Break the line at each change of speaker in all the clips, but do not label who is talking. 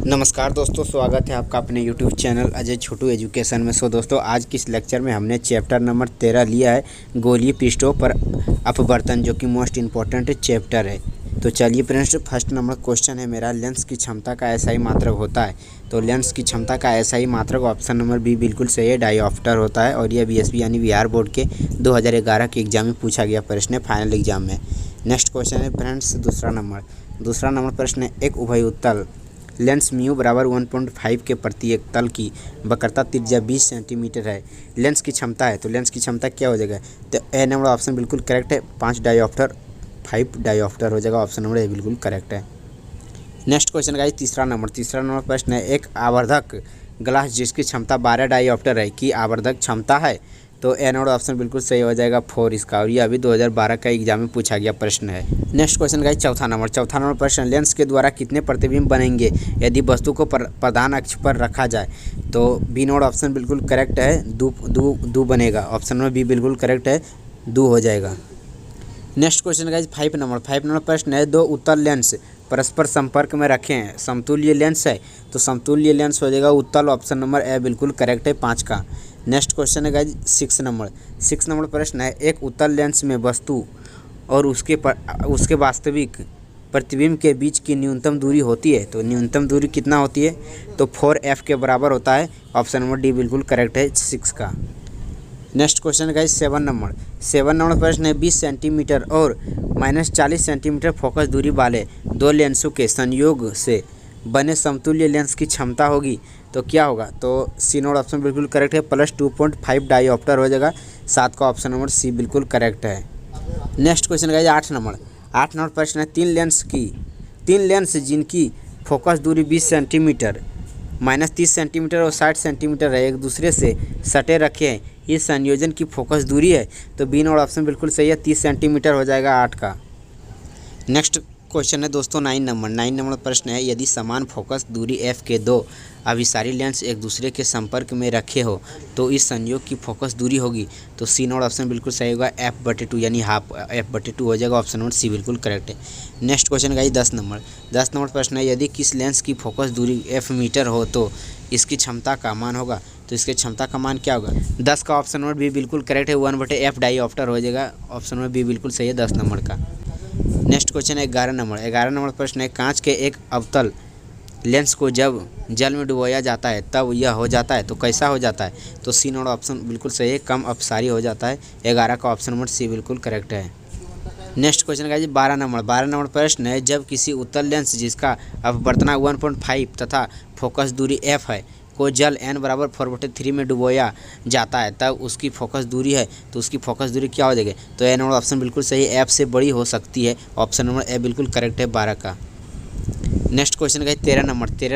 नमस्कार दोस्तों, स्वागत है आपका अपने YouTube चैनल अजय छोटू एजुकेशन में। दोस्तों, आज की इस लेक्चर में हमने चैप्टर नंबर 13 लिया है, गोलीय पृष्ठों पर अपवर्तन, जो कि मोस्ट इम्पॉर्टेंट चैप्टर है। तो चलिए फ्रेंड्स, फर्स्ट नंबर क्वेश्चन है मेरा, लेंस की क्षमता का एसआई मात्रक होता है। तो लेंस की क्षमता का एसआई मात्रक ऑप्शन नंबर बी बिल्कुल सही है, डायोप्टर होता है। और यह बीएसबी यानी बिहार बोर्ड के 2011 के एग्जाम में पूछा गया प्रश्न है, फाइनल एग्जाम में। नेक्स्ट क्वेश्चन है फ्रेंड्स दूसरा नंबर प्रश्न है, एक उभयोत्तल लेंस म्यू बराबर 1.5 के प्रति एक तल की वक्रता त्रिज्या 20 सेंटीमीटर है। लेंस की क्षमता है, तो लेंस की क्षमता क्या हो जाएगा? तो ए नंबर ऑप्शन बिल्कुल करेक्ट है, 5 डायोप्टर हो जाएगा। ऑप्शन नंबर ए बिल्कुल करेक्ट है। नेक्स्ट क्वेश्चन गाइस तीसरा नंबर प्रश्न है, एक आवर्धक ग्लास जिसकी क्षमता 12 डायोप्टर है की आवर्धक क्षमता है। तो ए नंबर ऑप्शन बिल्कुल सही हो जाएगा 4 इसका, और ये अभी 2012 का एग्जाम में पूछा गया प्रश्न है। नेक्स्ट क्वेश्चन गाइस चौथा नंबर प्रश्न, लेंस के द्वारा कितने प्रतिबिंब बनेंगे यदि वस्तु को प्रधान अक्ष पर रखा जाए? तो बी नंबर ऑप्शन बिल्कुल करेक्ट है, दो बनेगा। ऑप्शन नंबर बी बिल्कुल करेक्ट है, 2 हो जाएगा। नेक्स्ट क्वेश्चन गाइस 5 नंबर प्रश्न है, दो उत्तल लेंस परस्पर संपर्क में रखे हैं, समतुल्य लेंस है। तो समतुल्य लेंस हो जाएगा उत्तल। ऑप्शन नंबर ए बिल्कुल करेक्ट है, 5 का। नेक्स्ट क्वेश्चन है गाइस 6 नंबर प्रश्न है, एक उत्तल लेंस में वस्तु और उसके वास्तविक प्रतिबिंब के बीच की न्यूनतम दूरी होती है। तो न्यूनतम दूरी कितना होती है? तो 4f के बराबर होता है। ऑप्शन नंबर डी बिल्कुल करेक्ट है, 6 का। नेक्स्ट क्वेश्चन गाइस 7 नंबर प्रश्न है, 20 सेंटीमीटर और -40 सेंटीमीटर फोकस दूरी वाले दो लेंसों के संयोग से बने समतुल्य लेंस की क्षमता होगी। तो क्या होगा? तो सी नंबर ऑप्शन बिल्कुल करेक्ट है, +2.5 डायोप्टर हो जाएगा। 7 का ऑप्शन नंबर सी बिल्कुल करेक्ट है। नेक्स्ट क्वेश्चन गाइस 8 नंबर प्रश्न है, तीन लेंस जिनकी फोकस दूरी 20 सेंटीमीटर, -30 सेंटीमीटर और 60 सेंटीमीटर है, एक दूसरे से सटे रखे हैं, इस संयोजन की फोकस दूरी है। तो बी नंबर ऑप्शन बिल्कुल सही है, 30 सेंटीमीटर हो जाएगा, 8 का। नेक्स्ट क्वेश्चन है दोस्तों 9 नंबर प्रश्न है, यदि समान फोकस दूरी f के दो अभिसारी लेंस एक दूसरे के संपर्क में रखे हो तो इस संयोग की फोकस दूरी होगी। तो सी नंबर ऑप्शन बिल्कुल सही होगा, f/2 यानी हाफ f/2 हो जाएगा। ऑप्शन नंबर सी बिल्कुल करेक्ट है। नेक्स्ट क्वेश्चन गाइस 10 नंबर प्रश्न है, यदि किस लेंस की फोकस दूरी f मीटर हो तो इसकी क्षमता का मान होगा। तो इसकी क्षमता का मान क्या होगा? 10 का ऑप्शन नंबर बी बिल्कुल करेक्ट है, 1/f डायोप्टर हो जाएगा। ऑप्शन नंबर बी बिल्कुल सही है, 10 नंबर का। नेक्स्ट क्वेश्चन है 11 नंबर प्रश्न है, कांच के एक अवतल लेंस को जब जल में डुबोया जाता है तब यह हो जाता है, तो कैसा हो जाता है? तो सी नंबर ऑप्शन बिल्कुल सही है, कम अपसारी हो जाता है। 11 का ऑप्शन नंबर सी बिल्कुल करेक्ट है। नेक्स्ट क्वेश्चन का 12 नंबर प्रश्न है, जब किसी उत्तल लेंस जिसका अपवर्तना 1.5 तथा फोकस दूरी f है को जल n बराबर 4/3 में डुबोया जाता है तब उसकी फोकस दूरी है। तो उसकी फोकस दूरी क्या हो जाएगी? तो ए नंबर ऑप्शन बिल्कुल सही है, f से बड़ी हो सकती है। ऑप्शन नंबर ए बिल्कुल करेक्ट है, 12 का। नेक्स्ट क्वेश्चन का 13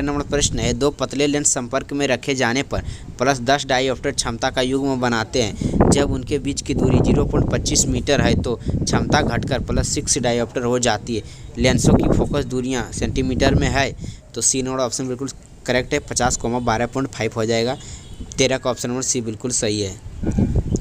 नंबर प्रश्न है, दो पतले लेंस संपर्क में रखे जाने पर +10 डायोप्टर क्षमता का युग्म बनाते हैं। जब उनके बीच की दूरी 0.25 मीटर है तो क्षमता घटकर +6 डायोप्टर हो जाती है। लेंसों की फोकस दूरियां सेंटीमीटर में है। तो सी नंबर ऑप्शन बिल्कुल करेक्ट है, 50,12.5 हो जाएगा। 13 का ऑप्शन नंबर सी बिल्कुल सही है।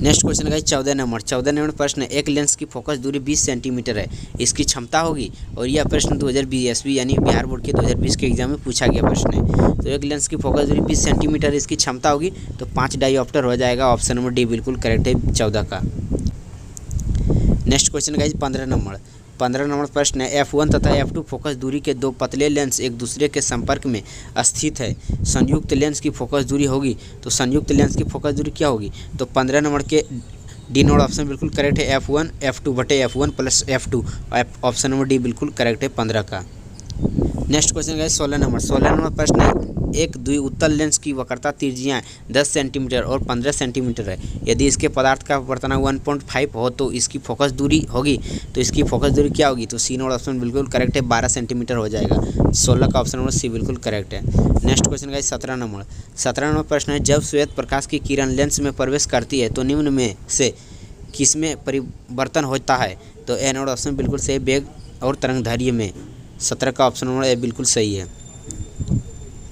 नेक्स्ट क्वेश्चन का 14 नंबर प्रश्न है, एक लेंस की फोकस दूरी 20 सेंटीमीटर है, इसकी क्षमता होगी। और यह प्रश्न 2020 यानी बिहार बोर्ड के 2020 के एग्जाम में पूछा गया प्रश्न है। तो एक लेंस की फोकस दूरी 20 सेंटीमीटर इसकी क्षमता होगी, तो 5 डायोप्टर हो जाएगा। ऑप्शन नंबर डी बिल्कुल करेक्ट है, 14 का। नेक्स्ट क्वेश्चन का 15 नंबर प्रश्न है, F1 तथा F2 फोकस दूरी के दो पतले लेंस एक दूसरे के संपर्क में स्थित है, संयुक्त लेंस की फोकस दूरी होगी। तो संयुक्त लेंस की फोकस दूरी क्या होगी? तो 15 नंबर के डी नंबर ऑप्शन बिल्कुल करेक्ट है, F1 F2/F1 + F2। Option number D बिल्कुल करेक्ट है, 15 का। नेक्स्ट क्वेश्चन है 16 नंबर प्रश्न है, एक द्विउत्तल लेंस की वक्रता त्रिज्याएं 10 सेंटीमीटर और 15 सेंटीमीटर है, यदि इसके पदार्थ का अपवर्तना 1.5 हो तो इसकी फोकस दूरी होगी। तो इसकी फोकस दूरी क्या होगी? तो सी नंबर ऑप्शन बिल्कुल करेक्ट है, 12 सेंटीमीटर हो जाएगा। 16 का ऑप्शन नंबर सी बिल्कुल करेक्ट है। नेक्स्ट क्वेश्चन का 17 नंबर प्रश्न है, जब श्वेत प्रकाश की किरण लेंस में प्रवेश करती है तो निम्न में से किसमें परिवर्तन होता है? तो ए नंबर ऑप्शन बिल्कुल सही, वेग और तरंगदैर्घ्य में। 17 का ऑप्शन नंबर ए बिल्कुल सही है।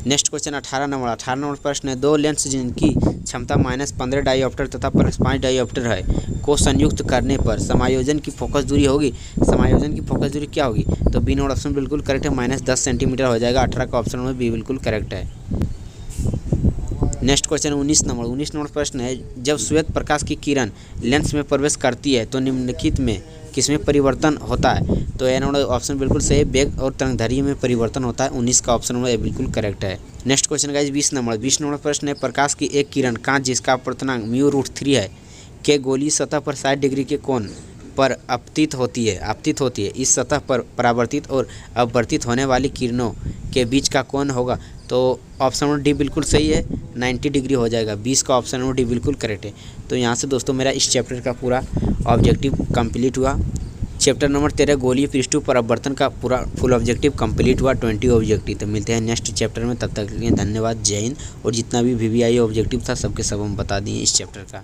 नेक्स्ट क्वेश्चन 18 नंबर प्रश्न है, दो लेंस जिनकी क्षमता -15 डायोप्टर तथा +5 डायोप्टर है को संयुक्त करने पर समायोजन की फोकस दूरी होगी। समायोजन की फोकस दूरी क्या होगी? तो बी नंबर ऑप्शन बिल्कुल करेक्ट है, -10 सेंटीमीटर हो जाएगा। 18 का ऑप्शन में बी बिल्कुल करेक्ट है। नेक्स्ट क्वेश्चन 19 नंबर प्रश्न है, जब श्वेत प्रकाश की किरण लेंस में प्रवेश करती है तो निम्नलिखित में किसमें परिवर्तन होता है? तो ए नंबर ऑप्शन बिल्कुल सही है, वेग और तरंगदैर्घ्य में परिवर्तन होता है। 19 का ऑप्शन नंबर ए बिल्कुल करेक्ट है। नेक्स्ट क्वेश्चन गाइस 20 नंबर प्रश्न है, प्रकाश की एक किरण कांच जिसका अपवर्तनांक μ√3 है के गोलीय सतह पर 60 डिग्री के कोण पर आपतित होती है। इस सतह पर परावर्तित और अपवर्तित होने वाली किरणों के बीच का कोण होगा। तो ऑप्शन नंबर डी बिल्कुल सही है, 90 डिग्री हो जाएगा। 20 का ऑप्शन नंबर डी बिल्कुल करेक्ट है। तो यहाँ से दोस्तों मेरा इस चैप्टर का पूरा ऑब्जेक्टिव कंप्लीट हुआ। चैप्टर नंबर 13 गोलीय पृष्ठों पर अपवर्तन का पूरा फुल ऑब्जेक्टिव कंप्लीट हुआ, 20 ऑब्जेक्टिव। तो मिलते हैं नेक्स्ट चैप्टर में, तब तक के लिए धन्यवाद, जय हिंद। और जितना भी VVI ऑब्जेक्टिव था सबके सब हम बता दिए इस चैप्टर का।